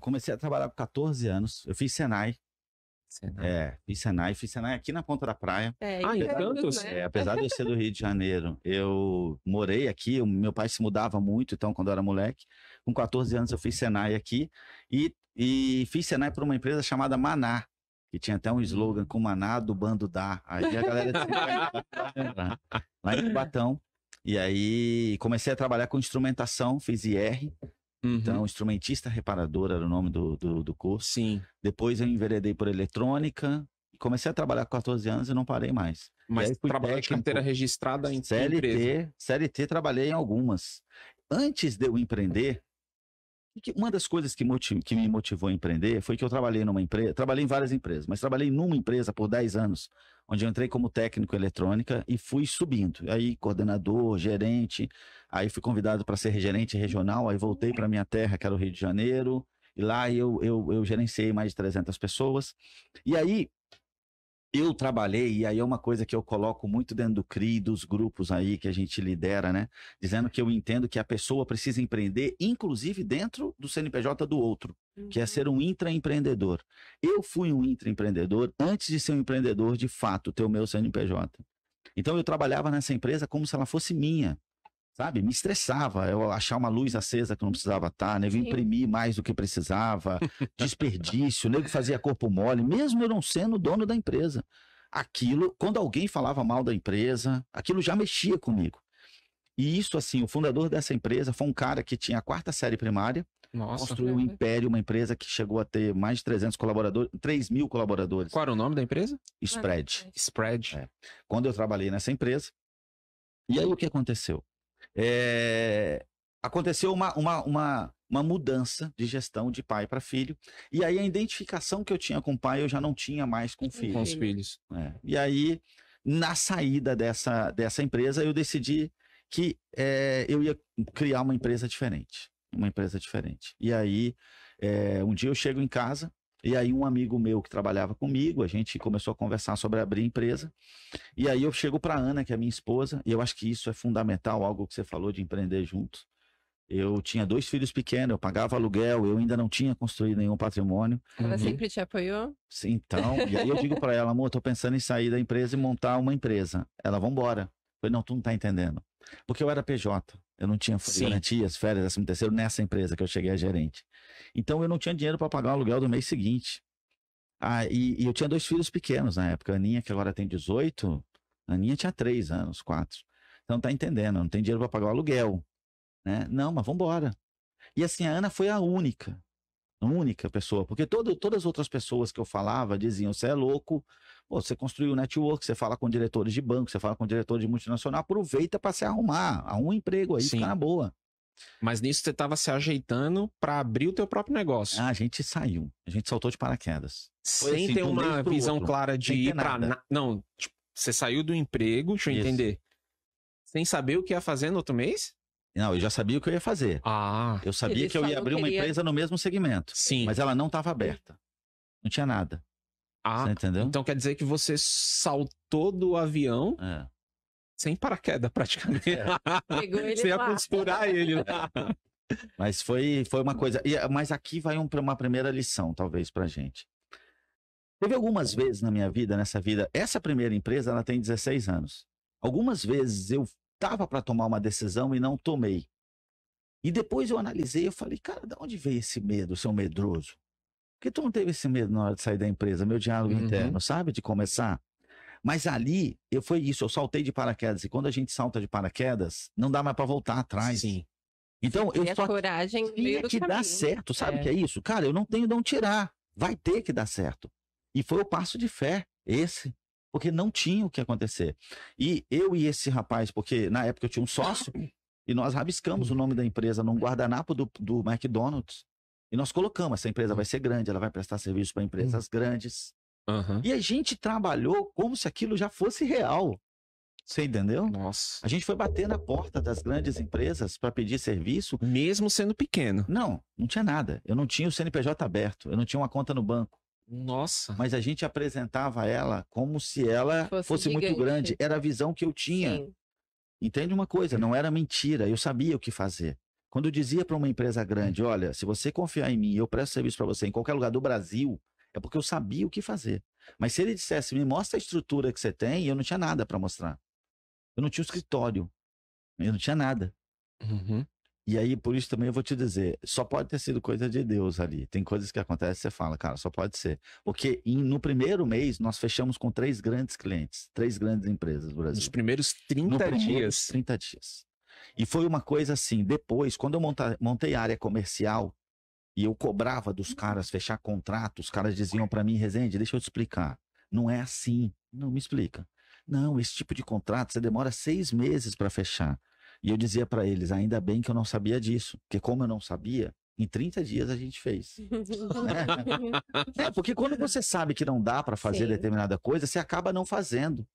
comecei a trabalhar com 14 anos. Eu fiz Senai. Fiz Senai aqui na Ponta da Praia. Em Santos? Né? Apesar de eu ser do Rio de Janeiro, eu morei aqui, meu pai se mudava muito, então quando eu era moleque, com 14 anos eu fiz Senai aqui e fiz Senai para uma empresa chamada Maná, que tinha até um slogan com Maná do Bando Dá. Aí a galera lá em Cubatão. E aí comecei a trabalhar com instrumentação, fiz IR. Então, instrumentista reparador era o nome do curso. Sim. Depois eu enveredei por eletrônica. Comecei a trabalhar com 14 anos e não parei mais. Mas trabalhou de carteira registrada em empresa? CLT, trabalhei em algumas. Antes de eu empreender, uma das coisas que me motivou a empreender foi que eu trabalhei numa empresa, trabalhei em várias empresas, mas trabalhei numa empresa por 10 anos, onde eu entrei como técnico em eletrônica e fui subindo. Aí, coordenador, gerente, aí fui convidado para ser gerente regional, aí voltei para minha terra, que era o Rio de Janeiro, e lá eu gerenciei mais de 300 pessoas. E aí, eu trabalhei, e aí é uma coisa que eu coloco muito dentro do CRI, dos grupos aí que a gente lidera, né? Dizendo que eu entendo que a pessoa precisa empreender, inclusive dentro do CNPJ do outro, que é ser um intraempreendedor. Eu fui um intraempreendedor antes de ser um empreendedor de fato, ter o meu CNPJ. Então eu trabalhava nessa empresa como se ela fosse minha. Sabe? Me estressava eu achar uma luz acesa que não precisava estar, nego imprimir mais do que precisava, desperdício, nego fazia corpo mole, mesmo eu não sendo dono da empresa. Aquilo, quando alguém falava mal da empresa, aquilo já mexia comigo. E isso, assim, o fundador dessa empresa foi um cara que tinha a 4ª série primária, construiu um império, uma empresa que chegou a ter mais de 300 colaboradores, 3.000 colaboradores. Qual era o nome da empresa? Spread. Spread. Quando eu trabalhei nessa empresa, e aí o que aconteceu? Aconteceu uma mudança de gestão de pai para filho, e aí a identificação que eu tinha com o pai eu já não tinha mais com o filho. Com os filhos. E aí, na saída dessa empresa, eu decidi que eu ia criar uma empresa diferente. E aí, um dia eu chego em casa, e aí um amigo meu que trabalhava comigo, a gente começou a conversar sobre abrir empresa. E aí eu chego para Ana, que é minha esposa, e eu acho que isso é fundamental, algo que você falou de empreender juntos. Eu tinha 2 filhos pequenos, eu pagava aluguel, eu ainda não tinha construído nenhum patrimônio. Ela sempre te apoiou? Sim, então, e aí eu digo para ela, amor, tô pensando em sair da empresa e montar uma empresa. Ela, vambora. Eu falei, não, tu não tá entendendo. Porque eu era PJ, eu não tinha garantias, férias, 13º nessa empresa que eu cheguei a gerente. Então eu não tinha dinheiro para pagar o aluguel do mês seguinte. E eu tinha 2 filhos pequenos na época. A Aninha, que agora tem 18, a Aninha tinha 3 anos, 4. Então tá entendendo, não tem dinheiro para pagar o aluguel. Né? Não, mas vambora. E assim, a Ana foi a única pessoa, porque todas as outras pessoas que eu falava diziam, você é louco, pô, você construiu o network, você fala com diretores de banco, você fala com diretores de multinacional, aproveita para se arrumar um emprego aí, fica na boa. Mas nisso você estava se ajeitando para abrir o teu próprio negócio. A gente saiu, a gente saltou de paraquedas. Sem assim, ter uma visão clara de ir para... Não, tipo, você saiu do emprego, deixa eu entender, sem saber o que ia fazer no outro mês? Não, eu já sabia o que eu ia fazer. Eu sabia que eu ia abrir uma empresa no mesmo segmento. Sim. Mas ela não estava aberta. Não tinha nada. Você entendeu? Então quer dizer que você saltou do avião sem paraquedas, praticamente. Pegou ele você ia costurar ele lá. Mas foi uma coisa... Mas aqui vai uma primeira lição, talvez, pra gente. Teve algumas vezes na minha vida, nessa vida... Essa primeira empresa, ela tem 16 anos. Algumas vezes eu estava para tomar uma decisão e não tomei. E depois eu analisei, eu falei, cara, de onde veio esse medo, seu medroso? Por que tu não teve esse medo na hora de sair da empresa? Meu diálogo interno, sabe? De começar. Mas ali, foi isso, eu saltei de paraquedas. E quando a gente salta de paraquedas, não dá mais para voltar atrás. Sim. Então, eu só coragem tinha que dar certo, sabe o que é isso? Cara, eu não tenho de onde tirar. Vai ter que dar certo. E foi o passo de fé, esse. Porque não tinha o que acontecer. E eu e esse rapaz, porque na época eu tinha um sócio, e nós rabiscamos o nome da empresa num guardanapo do McDonald's. E nós colocamos, essa empresa vai ser grande, ela vai prestar serviço para empresas grandes. E a gente trabalhou como se aquilo já fosse real. Você entendeu? Nossa. A gente foi bater na porta das grandes empresas para pedir serviço. Mesmo sendo pequeno. Não tinha nada. Eu não tinha o CNPJ aberto, eu não tinha uma conta no banco. Nossa. Mas a gente apresentava ela como se ela fosse muito grande. Era a visão que eu tinha. Sim. Entende uma coisa? Não era mentira. Eu sabia o que fazer. Quando eu dizia para uma empresa grande, olha, se você confiar em mim, eu presto serviço para você em qualquer lugar do Brasil, é porque eu sabia o que fazer. Mas se ele dissesse, me mostra a estrutura que você tem, eu não tinha nada para mostrar. Eu não tinha um escritório. Eu não tinha nada. Uhum. E aí, por isso também eu vou te dizer, só pode ter sido coisa de Deus ali. Tem coisas que acontecem e você fala, cara, só pode ser. Porque no primeiro mês, nós fechamos com 3 grandes clientes, 3 grandes empresas do Brasil. Nos primeiros 30 dias. 30 dias. E foi uma coisa assim, depois, quando eu montei a área comercial, e eu cobrava dos caras fechar contrato, os caras diziam para mim, Rezende, deixa eu te explicar. Não é assim. Não, me explica. Não, esse tipo de contrato, você demora 6 meses para fechar. E eu dizia para eles, ainda bem que eu não sabia disso. Porque como eu não sabia, em 30 dias a gente fez. Porque quando você sabe que não dá para fazer Sim. determinada coisa, você acaba não fazendo.